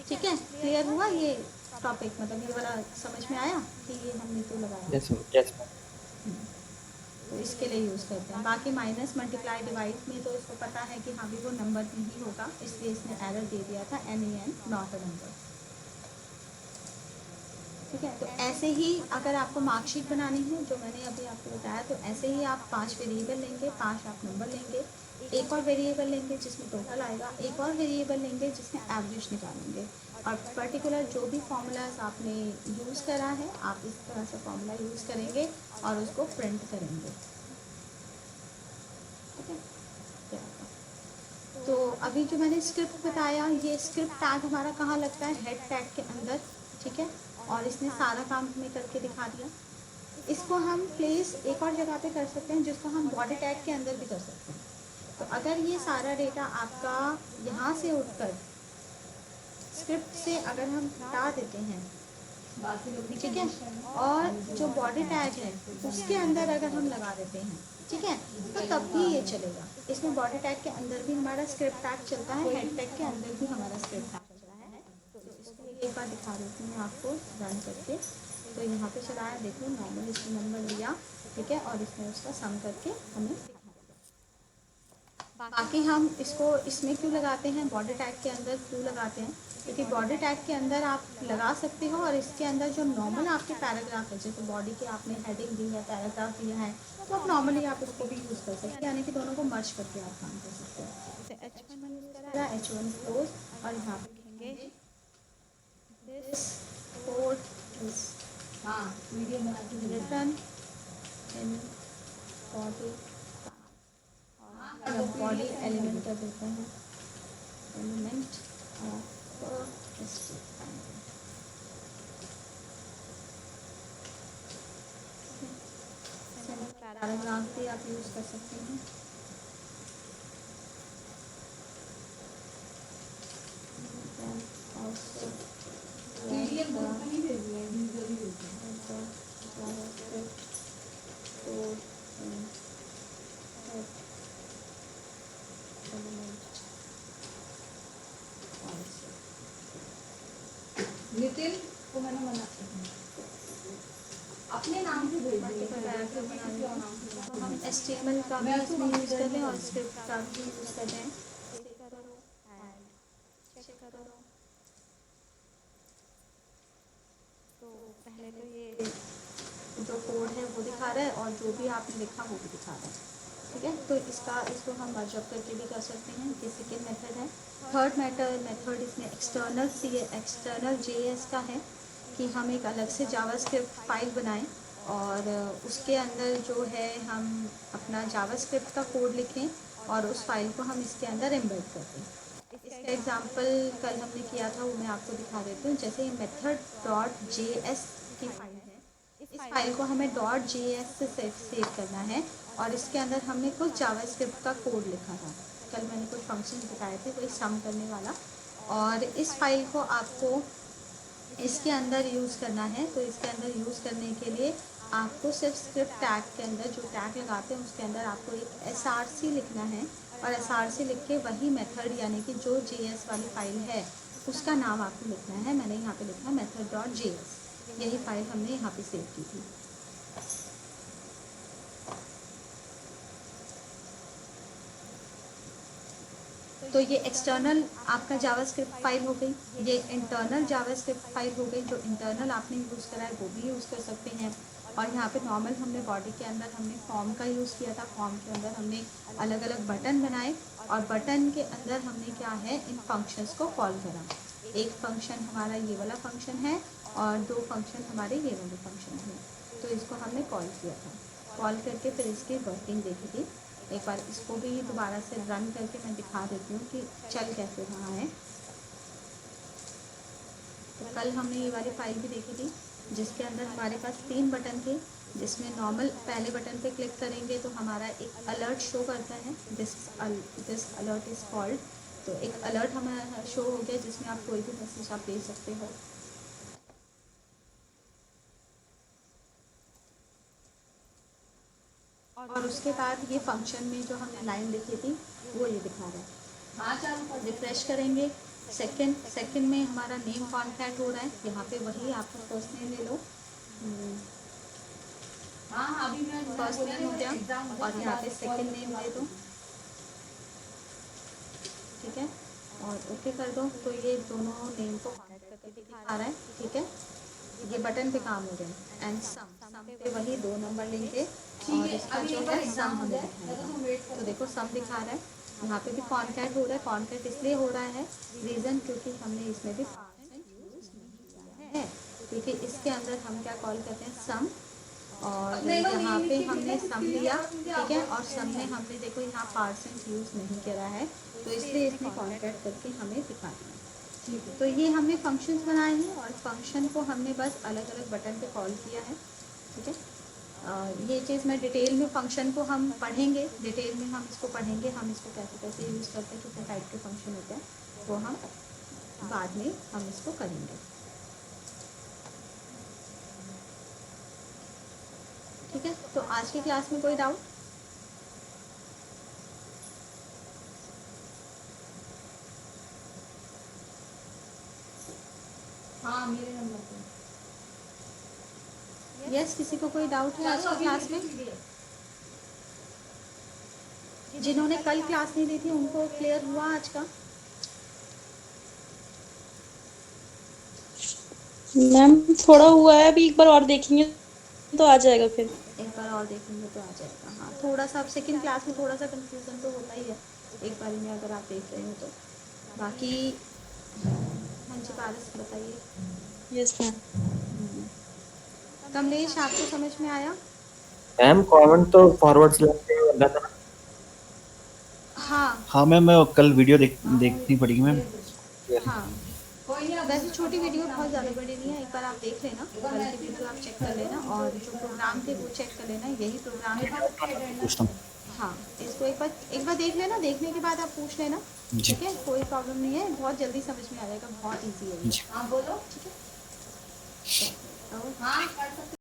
A: ठीक है। क्लियर हुआ ये टॉपिक, मतलब ये वाला समझ में आया कि ये हमने तो लगाया।
B: Yes yes ma'am.
A: तो इसके लिए यूज़ करते हैं। बाकी माइनस, मल्टीप्लाई, डिवाइड में तो इसको पता है कि हाँ भी वो नंबर नहीं होगा, इसलिए इसने एरर दे दिया था NaN नॉट अ नंबर, ठीक है। तो ऐसे ही अगर आपको मार्कशीट बनानी है, जो मैंने अभी आपको बताया, तो ऐसे ही आप 5 वेरिएबल लेंगे, 5 आप नंबर लेंगे, एक और वेरिएबल लेंगे जिसमें टोटल आएगा, एक और वेरिएबल लेंगे जिसमें एवरेज निकालेंगे, और पर्टिकुलर जो भी फॉर्मूलाज आपने यूज़ करा है आप इस तरह से फॉर्मूला यूज़ करेंगे और उसको प्रिंट करेंगे, ठीक है। क्या होगा? तो अभी जो मैंने स्क्रिप्ट बताया, ये स्क्रिप्ट टैग हमारा कहाँ लगता है, हेड टैग के अंदर, ठीक है। और इसने सारा काम हमें करके दिखा दिया। इसको हम प्लेस एक और जगह पे कर सकते हैं, जिसको हम बॉडी टैग के अंदर भी कर सकते हैं। तो अगर ये सारा डेटा आपका यहाँ से उठकर स्क्रिप्ट से अगर हम हटा देते हैं, ठीक है, और जो बॉडी टैग है उसके अंदर अगर हम लगा देते हैं, ठीक है, तो तब भी ये चलेगा। इसमें बॉडी टैग के अंदर भी हमारा स्क्रिप्ट टैग चलता है, हेड टैग के अंदर भी हमारा स्क्रिप्ट टैग चलता है। तो इसको भी एक बार दिखा देती हूँ आपको रन करके। तो यहाँ पे चलाया, देखो नॉर्मल इसने नंबर लिया, ठीक है, और इसमें उसका सम करके हमें बाकी हम इसको इसमें क्यों लगाते हैं, बॉडी टैग के अंदर क्यों लगाते हैं, क्योंकि बॉडी टैग के अंदर आप लगा सकते हो और इसके अंदर जो नॉर्मल आपके पैराग्राफ है, जैसे बॉडी के आपने हेडिंग दी है, पैराग्राफ दिया है, तो आप नॉर्मली आप उसको भी यूज़ कर सकते हैं, यानी कि दोनों को मर्ज करके आप काम कर सकते हो। जैसे H1 यूज़ करा, H1 क्लोज, और यहाँ पे लिखेंगे this code is written in body, body element कर देते हैं, एलिमेंट ऑफ पैराग्राफ भी आप यूज़ कर सकते हैं।
D: नितिन को मैंने मना अपने नाम से भेज दिया।
A: हम HTML का भी इसमें यूज़ कर रहे हैं और स्क्रिप्ट का भी यूज़ कर रहे हैं। तो पहले तो ये जो कोड है वो दिखा रहा है और जो भी आपने लिखा वो भी दिखा रहा है, ठीक है। तो इसको हम मर्ज अप करके भी कर सकते हैं। ये सेकेंड मेथड है। थर्ड मेथड इसमें एक्सटर्नल JS का है कि हम एक अलग से जावास्क्रिप्ट फाइल बनाएं और उसके अंदर जो है हम अपना जावास्क्रिप्ट का कोड लिखें और उस फाइल को हम इसके अंदर एम्बेड कर दें। इसका एग्जांपल कल हमने किया था, वो मैं आपको दिखा देती हूँ। जैसे ये method.js की फाइल है, इस फाइल को हमें .js से सेव करना है और इसके अंदर हमने कुछ जावास्क्रिप्ट का कोड लिखा था। कल मैंने कुछ फंक्शन बताए थे, कोई सम करने वाला, और इस फाइल को आपको इसके अंदर यूज़ करना है। तो इसके अंदर यूज़ करने के लिए आपको सिर्फ स्क्रिप्ट टैग के अंदर जो टैग लगाते हैं उसके अंदर आपको एक src लिखना है और src लिख के वही मेथड यानी कि जो JS वाली फाइल है उसका नाम आपको लिखना है। मैंने यहाँ पे लिखा method.js, यही फाइल हमने यहाँ पे सेव की थी। तो ये एक्सटर्नल आपका जावास्क्रिप्ट फाइल हो गई, ये इंटरनल जावास्क्रिप्ट फाइल हो गई। जो इंटरनल आपने यूज़ करा है वो भी यूज़ कर सकते हैं। और यहाँ पे नॉर्मल हमने बॉडी के अंदर हमने फॉर्म का यूज़ किया था। फॉर्म के अंदर हमने अलग अलग बटन बनाए और बटन के अंदर हमने क्या है, इन फंक्शंस को कॉल करा। एक फंक्शन हमारा ये वाला फंक्शन है और दो फंक्शन हमारे ये वाले फंक्शन है। तो इसको हमने कॉल किया था। कॉल करके फिर इसकी वर्किंग देखी थी। एक बार इसको भी दोबारा से रन करके मैं दिखा देती हूँ कि चल कैसे रहा है। तो कल हमने ये वाली फाइल भी देखी थी जिसके अंदर हमारे पास 3 बटन थे, जिसमें नॉर्मल पहले बटन पे क्लिक करेंगे तो हमारा एक अलर्ट शो करता है, दिस अलर्ट इज़ कॉल्ड। तो एक अलर्ट हमारा शो हो गया जिसमें आप कोई भी मैसेज आप भेज सकते हो। और उसके बाद ये फंक्शन में जो हमने लाइन लिखी थी वो ये दिखा रहा है। रिफ्रेश करेंगे, सेकंड में हमारा नेम कॉन्टैक्ट हो रहा है। यहाँ पे वही आपका फर्स्ट नेम ले लो, फर्स्ट नेम हो गया और यहाँ पे सेकंड नेम ले दो, ठीक है, और ओके कर दो। तो ये दोनों नेम को कॉन्टैक्ट करके दिखा रहा है, ठीक है। ये बटन पे काम हो गया। एंड सम पे वही 2 नंबर लेंगे और इसका जो है सम हमें दिखाएगा। तो देखो सम दिखा रहा है, यहाँ पे भी कॉन्टैक्ट हो रहा है। कॉन्टैक्ट इसलिए हो रहा है रीज़न क्योंकि हमने इसमें भी पार्सेंट यूज़ नहीं किया है, क्योंकि इसके अंदर हम क्या कॉल करते हैं, सम। और यहाँ पे हमने सम लिया, ठीक है, और सम में हमने देखो यहाँ पार्सेंट यूज़ नहीं करा है, तो इसलिए इसने कॉन्टैक्ट करके हमें दिखा दिया। तो ये हमने फंक्शंस बनाए हैं और फंक्शन को हमने बस अलग अलग बटन पे कॉल किया है, ठीक है। ये चीज़ मैं डिटेल में फंक्शन को हम पढ़ेंगे, डिटेल में हम इसको पढ़ेंगे, हम इसको कैसे कैसे यूज़ करते हैं, कितने टाइप के फंक्शन होते हैं वो हम बाद में हम इसको करेंगे। ठीक है, तो आज की क्लास में कोई डाउट?
D: हाँ मेरे नंबर पे।
A: यस, किसी को कोई डाउट है आज की क्लास में? जिन्होंने कल क्लास नहीं दी थी उनको क्लियर हुआ आज का?
C: मैम थोड़ा हुआ है, अभी एक बार और देखेंगे तो आ जाएगा फिर।
A: एक बार और देखेंगे तो आ जाएगा। हाँ, थोड़ा सा अब सेकेंड क्लास में थोड़ा सा कंफ्यूजन तो होता ही है एक बार में, अगर आप देख रहे हो तो। बाकी हाँ जी, पारस बताइए।
C: Yes ma'am.
A: कमलेश, आपको समझ में आया?
B: मैम कमेंट तो फॉरवर्ड स्लैश पे लगा था।
A: हाँ
E: हाँ मैम, मैं कल वीडियो देखनी पड़ेगी मैम।
A: हाँ, वैसे छोटी वीडियो बहुत ज़्यादा बड़ी नहीं है, एक बार आप देख लेना, कल की वीडियो आप चेक कर लेना, और जो प्रोग्राम थे वो चेक कर लेना, यही प्रोग्राम था।
E: पूछता हूँ।
A: हाँ, इसको एक बार देख लेना, देखने के बाद आप पूछ लेना।
E: जी।
A: ठीक है, कोई प्रॉब्लम नहीं है, बहुत जल्दी समझ में आ जाएगा, बहुत ईजी है ये।
E: जी।
D: हाँ बोलो।
A: ठीक है,
D: हाँ कर सकते।